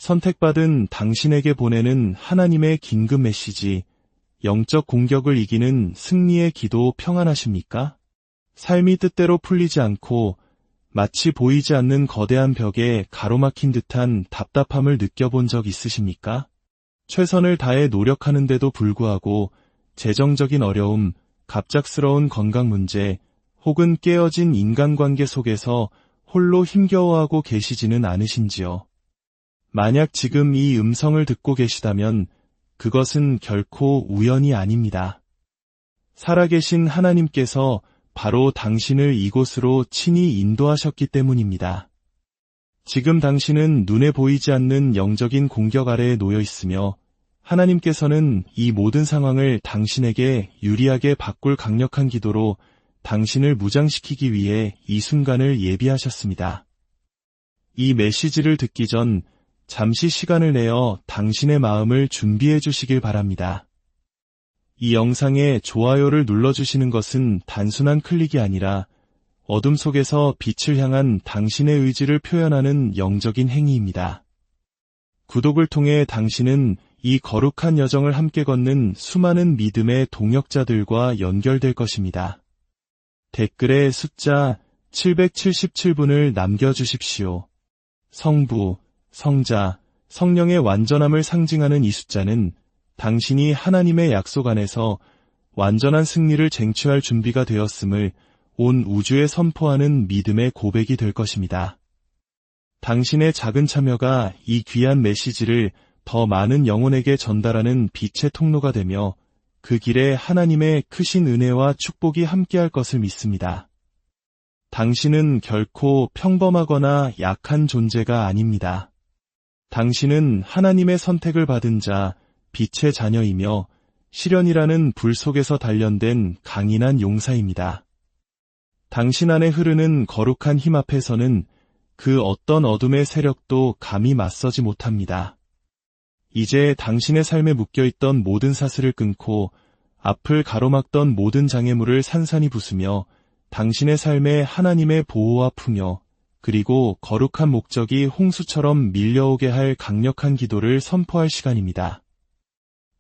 선택받은 당신에게 보내는 하나님의 긴급 메시지, 영적 공격을 이기는 승리의 기도 평안하십니까? 삶이 뜻대로 풀리지 않고 마치 보이지 않는 거대한 벽에 가로막힌 듯한 답답함을 느껴본 적 있으십니까? 최선을 다해 노력하는데도 불구하고 재정적인 어려움, 갑작스러운 건강 문제, 혹은 깨어진 인간관계 속에서 홀로 힘겨워하고 계시지는 않으신지요? 만약 지금 이 음성을 듣고 계시다면 그것은 결코 우연이 아닙니다. 살아계신 하나님께서 바로 당신을 이곳으로 친히 인도하셨기 때문입니다. 지금 당신은 눈에 보이지 않는 영적인 공격 아래에 놓여 있으며 하나님께서는 이 모든 상황을 당신에게 유리하게 바꿀 강력한 기도로 당신을 무장시키기 위해 이 순간을 예비하셨습니다. 이 메시지를 듣기 전 잠시 시간을 내어 당신의 마음을 준비해 주시길 바랍니다. 이 영상에 좋아요를 눌러주시는 것은 단순한 클릭이 아니라 어둠 속에서 빛을 향한 당신의 의지를 표현하는 영적인 행위입니다. 구독을 통해 당신은 이 거룩한 여정을 함께 걷는 수많은 믿음의 동역자들과 연결될 것입니다. 댓글에 숫자 777분을 남겨주십시오. 성부, 성자, 성령의 완전함을 상징하는 이 숫자는 당신이 하나님의 약속 안에서 완전한 승리를 쟁취할 준비가 되었음을 온 우주에 선포하는 믿음의 고백이 될 것입니다. 당신의 작은 참여가 이 귀한 메시지를 더 많은 영혼에게 전달하는 빛의 통로가 되며 그 길에 하나님의 크신 은혜와 축복이 함께할 것을 믿습니다. 당신은 결코 평범하거나 약한 존재가 아닙니다. 당신은 하나님의 선택을 받은 자, 빛의 자녀이며 시련이라는 불 속에서 단련된 강인한 용사입니다. 당신 안에 흐르는 거룩한 힘 앞에서는 그 어떤 어둠의 세력도 감히 맞서지 못합니다. 이제 당신의 삶에 묶여있던 모든 사슬을 끊고 앞을 가로막던 모든 장애물을 산산이 부수며 당신의 삶에 하나님의 보호와 풍요, 그리고 거룩한 목적이 홍수처럼 밀려오게 할 강력한 기도를 선포할 시간입니다.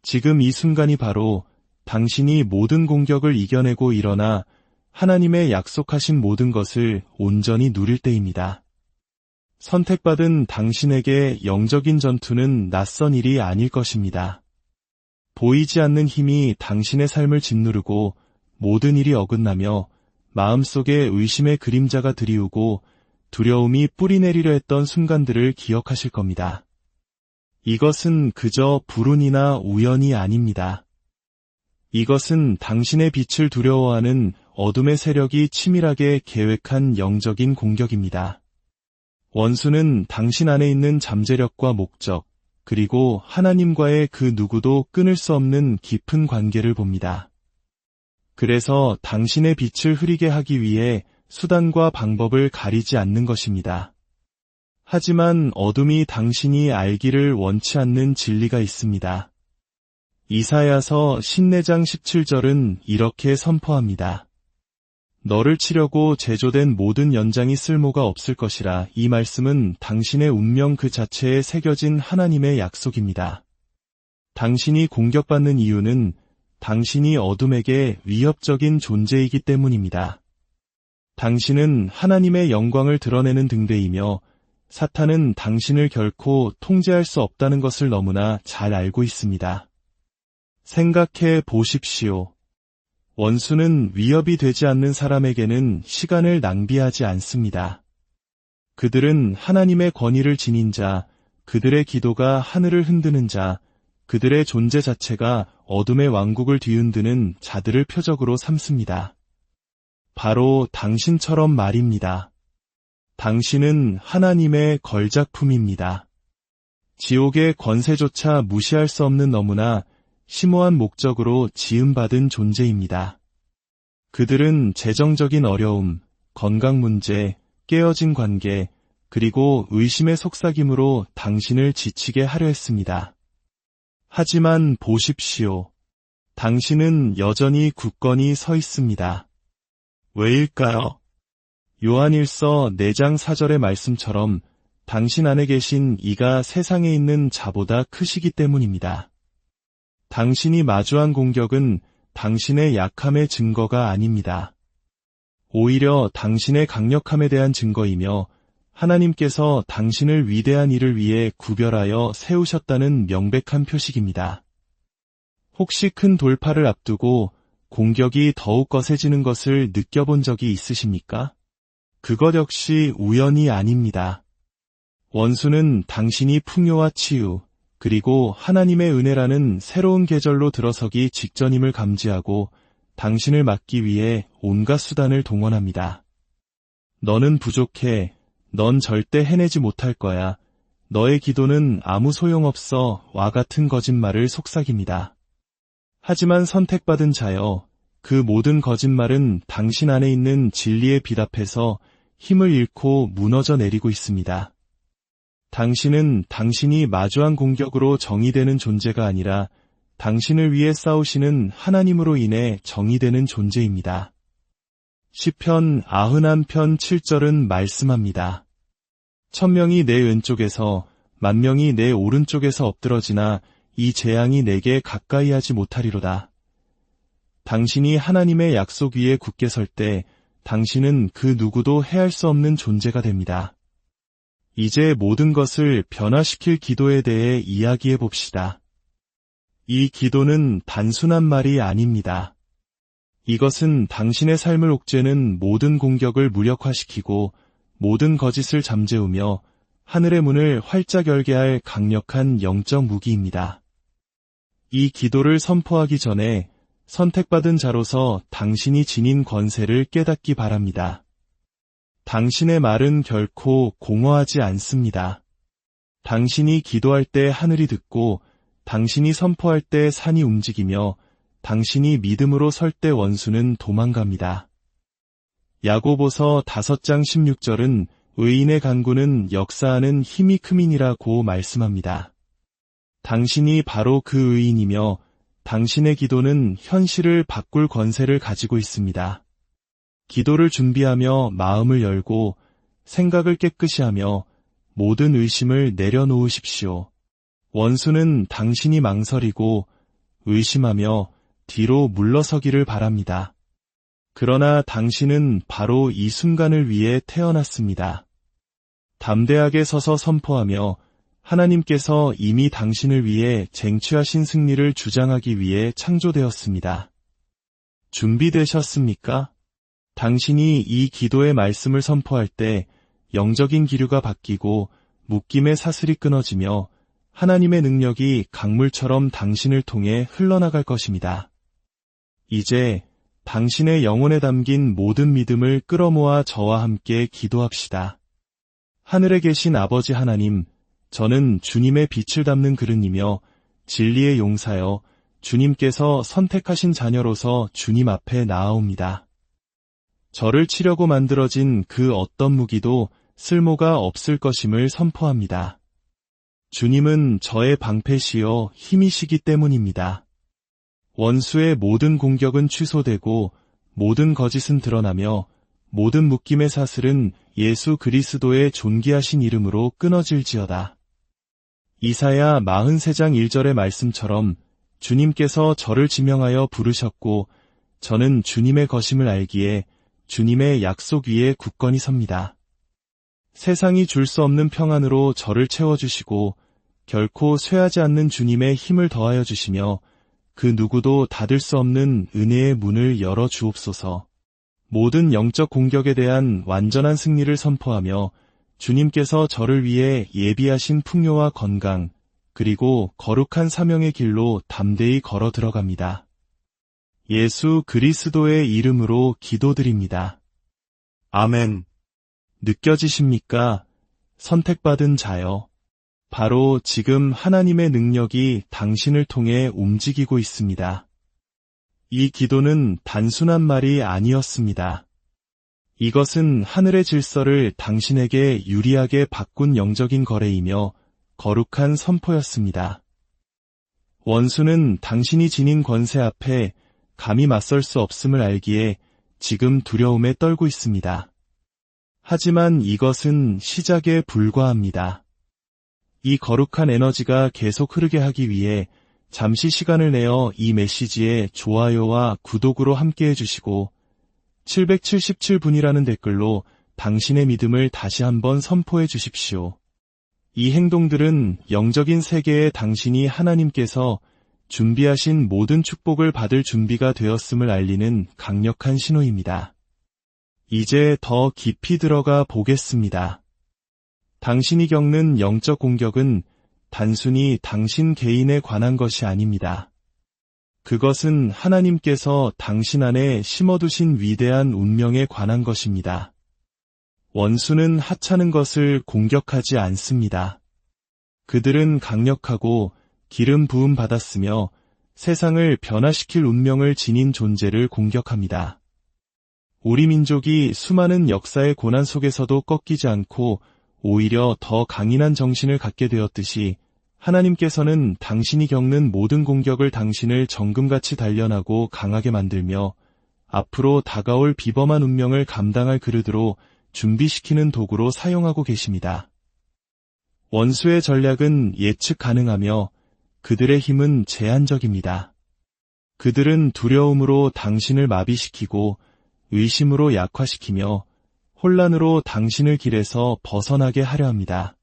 지금 이 순간이 바로 당신이 모든 공격을 이겨내고 일어나 하나님의 약속하신 모든 것을 온전히 누릴 때입니다. 선택받은 당신에게 영적인 전투는 낯선 일이 아닐 것입니다. 보이지 않는 힘이 당신의 삶을 짓누르고 모든 일이 어긋나며 마음속에 의심의 그림자가 드리우고 두려움이 뿌리내리려 했던 순간들을 기억하실 겁니다. 이것은 그저 불운이나 우연이 아닙니다. 이것은 당신의 빛을 두려워하는 어둠의 세력이 치밀하게 계획한 영적인 공격입니다. 원수는 당신 안에 있는 잠재력과 목적, 그리고 하나님과의 그 누구도 끊을 수 없는 깊은 관계를 봅니다. 그래서 당신의 빛을 흐리게 하기 위해 수단과 방법을 가리지 않는 것입니다. 하지만 어둠이 당신이 알기를 원치 않는 진리가 있습니다. 이사야서 14장 17절은 이렇게 선포합니다. 너를 치려고 제조된 모든 연장이 쓸모가 없을 것이라. 이 말씀은 당신의 운명 그 자체에 새겨진 하나님의 약속입니다. 당신이 공격받는 이유는 당신이 어둠에게 위협적인 존재이기 때문입니다. 당신은 하나님의 영광을 드러내는 등대이며 사탄은 당신을 결코 통제할 수 없다는 것을 너무나 잘 알고 있습니다. 생각해 보십시오. 원수는 위협이 되지 않는 사람에게는 시간을 낭비하지 않습니다. 그들은 하나님의 권위를 지닌 자, 그들의 기도가 하늘을 흔드는 자, 그들의 존재 자체가 어둠의 왕국을 뒤흔드는 자들을 표적으로 삼습니다. 바로 당신처럼 말입니다. 당신은 하나님의 걸작품입니다. 지옥의 권세조차 무시할 수 없는 너무나 심오한 목적으로 지음받은 존재입니다. 그들은 재정적인 어려움, 건강 문제, 깨어진 관계, 그리고 의심의 속삭임으로 당신을 지치게 하려 했습니다. 하지만 보십시오. 당신은 여전히 굳건히 서 있습니다. 왜일까요? 요한일서 4장 4절의 말씀처럼 당신 안에 계신 이가 세상에 있는 자보다 크시기 때문입니다. 당신이 마주한 공격은 당신의 약함의 증거가 아닙니다. 오히려 당신의 강력함에 대한 증거이며 하나님께서 당신을 위대한 일을 위해 구별하여 세우셨다는 명백한 표식입니다. 혹시 큰 돌파를 앞두고 공격이 더욱 거세지는 것을 느껴본 적이 있으십니까? 그것 역시 우연이 아닙니다. 원수는 당신이 풍요와 치유, 그리고 하나님의 은혜라는 새로운 계절로 들어서기 직전임을 감지하고 당신을 막기 위해 온갖 수단을 동원합니다. 너는 부족해. 넌 절대 해내지 못할 거야. 너의 기도는 아무 소용없어. 와 같은 거짓말을 속삭입니다. 하지만 선택받은 자여, 그 모든 거짓말은 당신 안에 있는 진리의 빛 앞에서 힘을 잃고 무너져 내리고 있습니다. 당신은 당신이 마주한 공격으로 정의되는 존재가 아니라 당신을 위해 싸우시는 하나님으로 인해 정의되는 존재입니다. 시편 91편 7절은 말씀합니다. 1000명이 내 왼쪽에서 10,000명이 내 오른쪽에서 엎드러지나 이 재앙이 내게 가까이 하지 못하리로다. 당신이 하나님의 약속 위에 굳게 설 때 당신은 그 누구도 해할 수 없는 존재가 됩니다. 이제 모든 것을 변화시킬 기도에 대해 이야기해 봅시다. 이 기도는 단순한 말이 아닙니다. 이것은 당신의 삶을 옥죄는 모든 공격을 무력화시키고 모든 거짓을 잠재우며 하늘의 문을 활짝 열게 할 강력한 영적 무기입니다. 이 기도를 선포하기 전에 선택받은 자로서 당신이 지닌 권세를 깨닫기 바랍니다. 당신의 말은 결코 공허하지 않습니다. 당신이 기도할 때 하늘이 듣고 당신이 선포할 때 산이 움직이며 당신이 믿음으로 설 때 원수는 도망갑니다. 야고보서 5장 16절은 의인의 간구는 역사하는 힘이 큼이니라고 말씀합니다. 당신이 바로 그 의인이며 당신의 기도는 현실을 바꿀 권세를 가지고 있습니다. 기도를 준비하며 마음을 열고 생각을 깨끗이 하며 모든 의심을 내려놓으십시오. 원수는 당신이 망설이고 의심하며 뒤로 물러서기를 바랍니다. 그러나 당신은 바로 이 순간을 위해 태어났습니다. 담대하게 서서 선포하며 하나님께서 이미 당신을 위해 쟁취하신 승리를 주장하기 위해 창조되었습니다. 준비되셨습니까? 당신이 이 기도의 말씀을 선포할 때 영적인 기류가 바뀌고 묶임의 사슬이 끊어지며 하나님의 능력이 강물처럼 당신을 통해 흘러나갈 것입니다. 이제 당신의 영혼에 담긴 모든 믿음을 끌어모아 저와 함께 기도합시다. 하늘에 계신 아버지 하나님, 저는 주님의 빛을 담는 그릇이며 진리의 용사여 주님께서 선택하신 자녀로서 주님 앞에 나아옵니다. 저를 치려고 만들어진 그 어떤 무기도 쓸모가 없을 것임을 선포합니다. 주님은 저의 방패시여 힘이시기 때문입니다. 원수의 모든 공격은 취소되고 모든 거짓은 드러나며 모든 묶임의 사슬은 예수 그리스도의 존귀하신 이름으로 끊어질지어다. 이사야 43장 1절의 말씀처럼 주님께서 저를 지명하여 부르셨고 저는 주님의 것임을 알기에 주님의 약속 위에 굳건히 섭니다. 세상이 줄 수 없는 평안으로 저를 채워주시고 결코 쇠하지 않는 주님의 힘을 더하여 주시며 그 누구도 닫을 수 없는 은혜의 문을 열어 주옵소서. 모든 영적 공격에 대한 완전한 승리를 선포하며 주님께서 저를 위해 예비하신 풍요와 건강, 그리고 거룩한 사명의 길로 담대히 걸어 들어갑니다. 예수 그리스도의 이름으로 기도드립니다. 아멘. 느껴지십니까? 선택받은 자여. 바로 지금 하나님의 능력이 당신을 통해 움직이고 있습니다. 이 기도는 단순한 말이 아니었습니다. 이것은 하늘의 질서를 당신에게 유리하게 바꾼 영적인 거래이며 거룩한 선포였습니다. 원수는 당신이 지닌 권세 앞에 감히 맞설 수 없음을 알기에 지금 두려움에 떨고 있습니다. 하지만 이것은 시작에 불과합니다. 이 거룩한 에너지가 계속 흐르게 하기 위해 잠시 시간을 내어 이 메시지에 좋아요와 구독으로 함께 해주시고 777분이라는 댓글로 당신의 믿음을 다시 한번 선포해 주십시오. 이 행동들은 영적인 세계에 당신이 하나님께서 준비하신 모든 축복을 받을 준비가 되었음을 알리는 강력한 신호입니다. 이제 더 깊이 들어가 보겠습니다. 당신이 겪는 영적 공격은 단순히 당신 개인에 관한 것이 아닙니다. 그것은 하나님께서 당신 안에 심어두신 위대한 운명에 관한 것입니다. 원수는 하찮은 것을 공격하지 않습니다. 그들은 강력하고 기름 부음 받았으며 세상을 변화시킬 운명을 지닌 존재를 공격합니다. 우리 민족이 수많은 역사의 고난 속에서도 꺾이지 않고 오히려 더 강인한 정신을 갖게 되었듯이 하나님께서는 당신이 겪는 모든 공격을 당신을 정금같이 단련하고 강하게 만들며 앞으로 다가올 비범한 운명을 감당할 그릇으로 준비시키는 도구로 사용하고 계십니다. 원수의 전략은 예측 가능하며 그들의 힘은 제한적입니다. 그들은 두려움으로 당신을 마비시키고 의심으로 약화시키며 혼란으로 당신을 길에서 벗어나게 하려 합니다.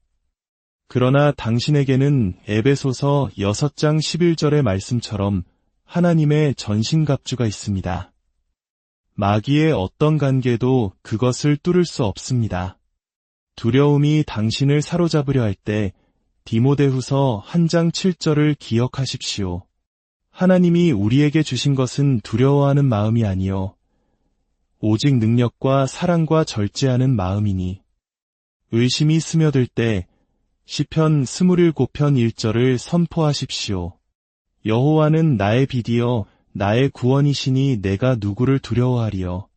그러나 당신에게는 에베소서 6장 11절의 말씀처럼 하나님의 전신갑주가 있습니다. 마귀의 어떤 관계도 그것을 뚫을 수 없습니다. 두려움이 당신을 사로잡으려 할 때 디모데후서 1장 7절을 기억하십시오. 하나님이 우리에게 주신 것은 두려워하는 마음이 아니요 오직 능력과 사랑과 절제하는 마음이니. 의심이 스며들 때 시편 27편 1절을 선포하십시오. 여호와는 나의 빛이여 나의 구원이시니 내가 누구를 두려워하리요.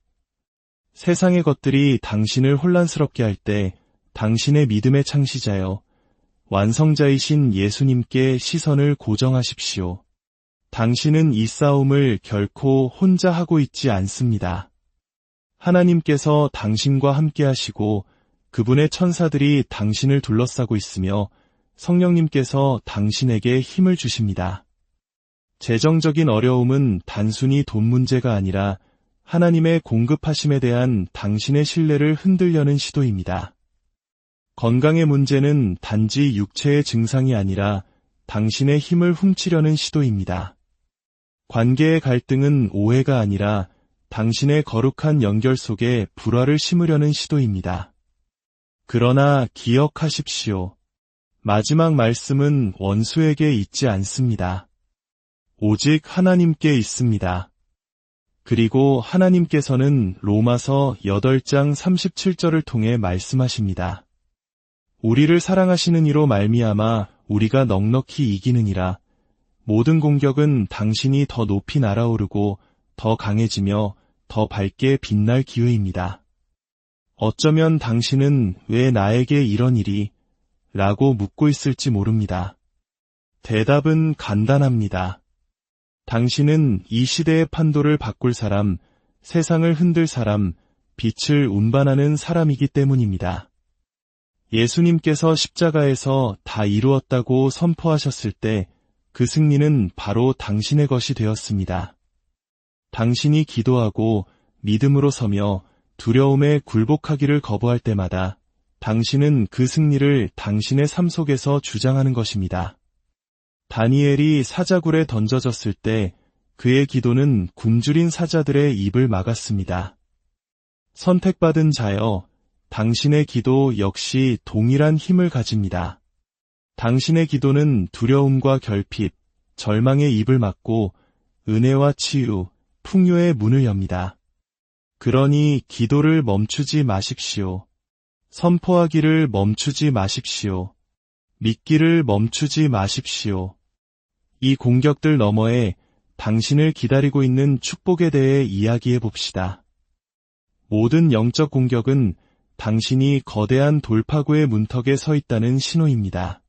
세상의 것들이 당신을 혼란스럽게 할 때 당신의 믿음의 창시자여 완성자이신 예수님께 시선을 고정하십시오. 당신은 이 싸움을 결코 혼자 하고 있지 않습니다. 하나님께서 당신과 함께 하시고 그분의 천사들이 당신을 둘러싸고 있으며 성령님께서 당신에게 힘을 주십니다. 재정적인 어려움은 단순히 돈 문제가 아니라 하나님의 공급하심에 대한 당신의 신뢰를 흔들려는 시도입니다. 건강의 문제는 단지 육체의 증상이 아니라 당신의 힘을 훔치려는 시도입니다. 관계의 갈등은 오해가 아니라 당신의 거룩한 연결 속에 불화를 심으려는 시도입니다. 그러나 기억하십시오. 마지막 말씀은 원수에게 있지 않습니다. 오직 하나님께 있습니다. 그리고 하나님께서는 로마서 8장 37절을 통해 말씀하십니다. 우리를 사랑하시는 이로 말미암아 우리가 넉넉히 이기느니라. 모든 공격은 당신이 더 높이 날아오르고 더 강해지며 더 밝게 빛날 기회입니다. 어쩌면 당신은 왜 나에게 이런 일이? 라고 묻고 있을지 모릅니다. 대답은 간단합니다. 당신은 이 시대의 판도를 바꿀 사람, 세상을 흔들 사람, 빛을 운반하는 사람이기 때문입니다. 예수님께서 십자가에서 다 이루었다고 선포하셨을 때 그 승리는 바로 당신의 것이 되었습니다. 당신이 기도하고 믿음으로 서며 두려움에 굴복하기를 거부할 때마다 당신은 그 승리를 당신의 삶 속에서 주장하는 것입니다. 다니엘이 사자굴에 던져졌을 때 그의 기도는 굶주린 사자들의 입을 막았습니다. 선택받은 자여, 당신의 기도 역시 동일한 힘을 가집니다. 당신의 기도는 두려움과 결핍, 절망의 입을 막고 은혜와 치유, 풍요의 문을 엽니다. 그러니 기도를 멈추지 마십시오. 선포하기를 멈추지 마십시오. 믿기를 멈추지 마십시오. 이 공격들 너머에 당신을 기다리고 있는 축복에 대해 이야기해 봅시다. 모든 영적 공격은 당신이 거대한 돌파구의 문턱에 서 있다는 신호입니다.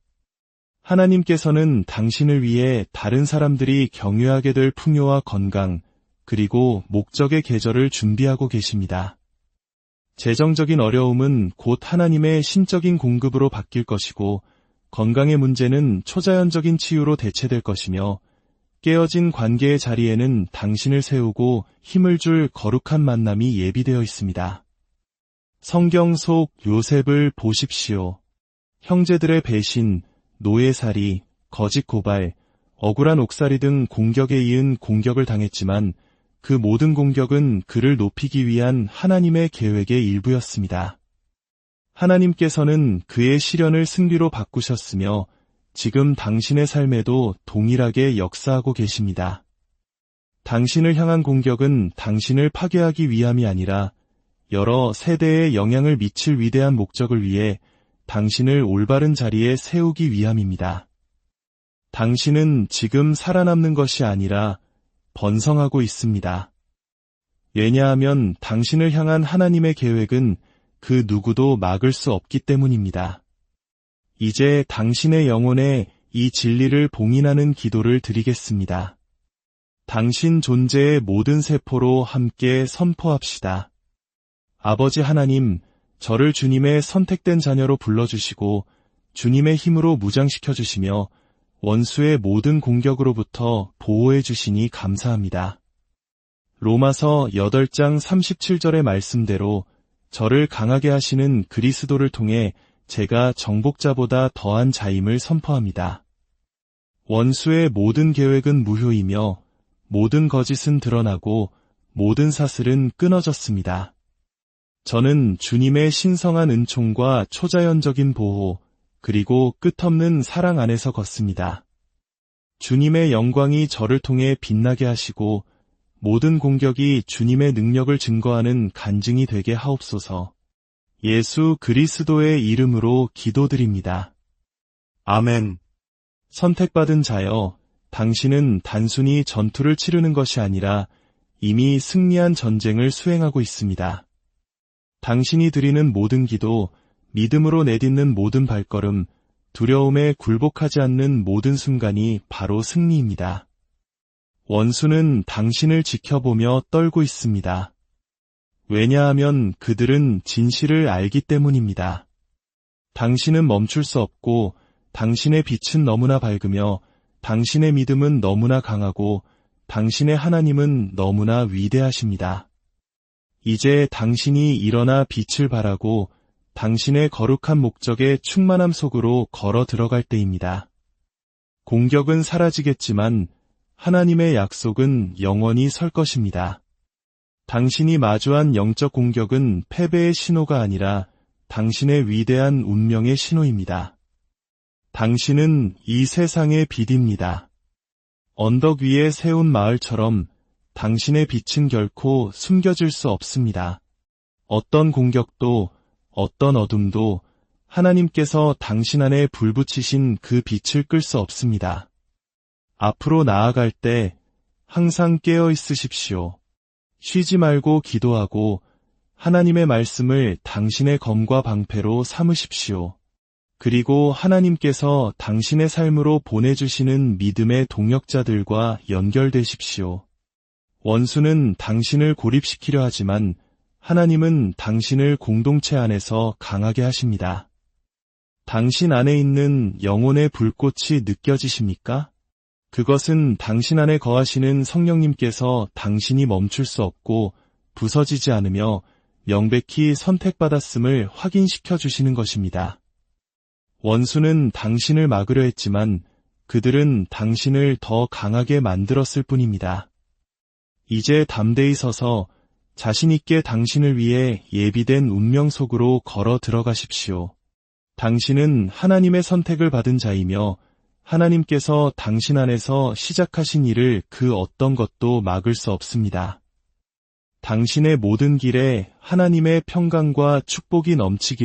하나님께서는 당신을 위해 다른 사람들이 경유하게 될 풍요와 건강, 그리고 목적의 계절을 준비하고 계십니다. 재정적인 어려움은 곧 하나님의 신적인 공급으로 바뀔 것이고, 건강의 문제는 초자연적인 치유로 대체될 것이며, 깨어진 관계의 자리에는 당신을 세우고 힘을 줄 거룩한 만남이 예비되어 있습니다. 성경 속 요셉을 보십시오. 형제들의 배신, 노예살이, 거짓 고발, 억울한 옥살이 등 공격에 이은 공격을 당했지만 그 모든 공격은 그를 높이기 위한 하나님의 계획의 일부였습니다. 하나님께서는 그의 시련을 승리로 바꾸셨으며 지금 당신의 삶에도 동일하게 역사하고 계십니다. 당신을 향한 공격은 당신을 파괴하기 위함이 아니라 여러 세대에 영향을 미칠 위대한 목적을 위해 당신을 올바른 자리에 세우기 위함입니다. 당신은 지금 살아남는 것이 아니라 번성하고 있습니다. 왜냐하면 당신을 향한 하나님의 계획은 그 누구도 막을 수 없기 때문입니다. 이제 당신의 영혼에 이 진리를 봉인하는 기도를 드리겠습니다. 당신 존재의 모든 세포로 함께 선포합시다. 아버지 하나님, 저를 주님의 선택된 자녀로 불러주시고 주님의 힘으로 무장시켜 주시며 원수의 모든 공격으로부터 보호해 주시니 감사합니다. 로마서 8장 37절의 말씀대로 저를 강하게 하시는 그리스도를 통해 제가 정복자보다 더한 자임을 선포합니다. 원수의 모든 계획은 무효이며 모든 거짓은 드러나고 모든 사슬은 끊어졌습니다. 저는 주님의 신성한 은총과 초자연적인 보호, 그리고 끝없는 사랑 안에서 걷습니다. 주님의 영광이 저를 통해 빛나게 하시고 모든 공격이 주님의 능력을 증거하는 간증이 되게 하옵소서. 예수 그리스도의 이름으로 기도드립니다. 아멘. 선택받은 자여, 당신은 단순히 전투를 치르는 것이 아니라 이미 승리한 전쟁을 수행하고 있습니다. 당신이 드리는 모든 기도, 믿음으로 내딛는 모든 발걸음, 두려움에 굴복하지 않는 모든 순간이 바로 승리입니다. 원수는 당신을 지켜보며 떨고 있습니다. 왜냐하면 그들은 진실을 알기 때문입니다. 당신은 멈출 수 없고 당신의 빛은 너무나 밝으며 당신의 믿음은 너무나 강하고 당신의 하나님은 너무나 위대하십니다. 이제 당신이 일어나 빛을 발하고 당신의 거룩한 목적의 충만함 속으로 걸어 들어갈 때입니다. 공격은 사라지겠지만 하나님의 약속은 영원히 설 것입니다. 당신이 마주한 영적 공격은 패배의 신호가 아니라 당신의 위대한 운명의 신호입니다. 당신은 이 세상의 빛입니다. 언덕 위에 세운 마을처럼 당신의 빛은 결코 숨겨질 수 없습니다. 어떤 공격도, 어떤 어둠도 하나님께서 당신 안에 불붙이신 그 빛을 끌 수 없습니다. 앞으로 나아갈 때 항상 깨어 있으십시오. 쉬지 말고 기도하고 하나님의 말씀을 당신의 검과 방패로 삼으십시오. 그리고 하나님께서 당신의 삶으로 보내주시는 믿음의 동역자들과 연결되십시오. 원수는 당신을 고립시키려 하지만 하나님은 당신을 공동체 안에서 강하게 하십니다. 당신 안에 있는 영혼의 불꽃이 느껴지십니까? 그것은 당신 안에 거하시는 성령님께서 당신이 멈출 수 없고 부서지지 않으며 명백히 선택받았음을 확인시켜 주시는 것입니다. 원수는 당신을 막으려 했지만 그들은 당신을 더 강하게 만들었을 뿐입니다. 이제 담대히 서서 자신 있게 당신을 위해 예비된 운명 속으로 걸어 들어가십시오. 당신은 하나님의 선택을 받은 자이며 하나님께서 당신 안에서 시작하신 일을 그 어떤 것도 막을 수 없습니다. 당신의 모든 길에 하나님의 평강과 축복이 넘치기를